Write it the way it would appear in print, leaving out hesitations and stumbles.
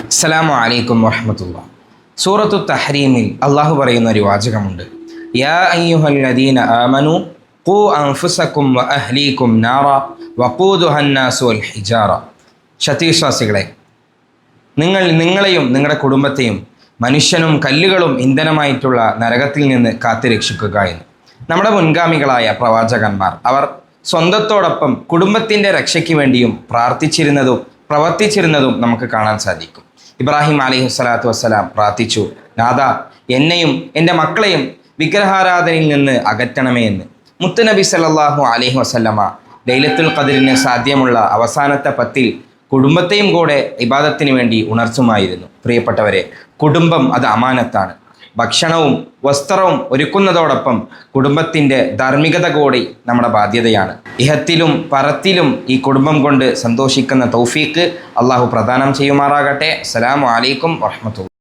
അസ്സലാമു അലൈക്കും വറഹ്മത്തുള്ളാഹി. സൂറത്തു തഹ്രീമിൽ അള്ളാഹു പറയുന്ന ഒരു വാചകമുണ്ട്. യാ അയ്യുഹല്ലദീന ആമനു ഖൂ അൻഫുസകും വ അഹ്ലീകും നാറ വഖൂദുഹന്നാസു വൽ ഹിജാറ. സത്യവിശ്വാസികളെ, നിങ്ങളെയും നിങ്ങളുടെ കുടുംബത്തെയും മനുഷ്യനും കല്ലുകളും ഇന്ധനമായിട്ടുള്ള നരകത്തിൽ നിന്ന് കാത്തുരക്ഷിക്കുക എന്ന്. നമ്മുടെ മുൻഗാമികളായ പ്രവാചകന്മാർ അവർ സ്വന്തത്തോടൊപ്പം കുടുംബത്തിൻ്റെ രക്ഷയ്ക്ക് വേണ്ടിയും പ്രാർത്ഥിച്ചിരുന്നതും പ്രവർത്തിച്ചിരുന്നതും നമുക്ക് കാണാൻ സാധിക്കും. ഇബ്രാഹിം അലൈഹിസ്സലാത്തു വസ്സലാം പ്രാർത്ഥിച്ചു, നാഥ, എന്നെയും എൻ്റെ മക്കളെയും വിഗ്രഹാരാധനയിൽ നിന്ന് അകറ്റണമേ എന്ന്. മുത്തുനബി സല്ലല്ലാഹു അലൈഹി വസല്ലമ ലൈലത്തുൽ ഖദ്റിന് സാധ്യമുള്ള അവസാനത്തെ 10 കുടുംബത്തെയും കൂടെ ഇബാദത്തിന് വേണ്ടി ഉണർത്തുമായിരുന്നു. പ്രിയപ്പെട്ടവരെ, കുടുംബം അത് അമാനത്താണ്. ഭക്ഷണവും വസ്ത്രവും ഒരുക്കുന്നതോടൊപ്പം കുടുംബത്തിൻ്റെ ധാർമ്മികത കൂടി നമ്മുടെ ബാധ്യതയാണ്. ഇഹത്തിലും പരത്തിലും ഈ കുടുംബം കൊണ്ട് സന്തോഷിക്കുന്ന തൗഫീഖ് അള്ളാഹു പ്രദാനം ചെയ്യുമാറാകട്ടെ. അസ്സലാമു അലൈക്കും വറഹ്മത്തുള്ളാഹി.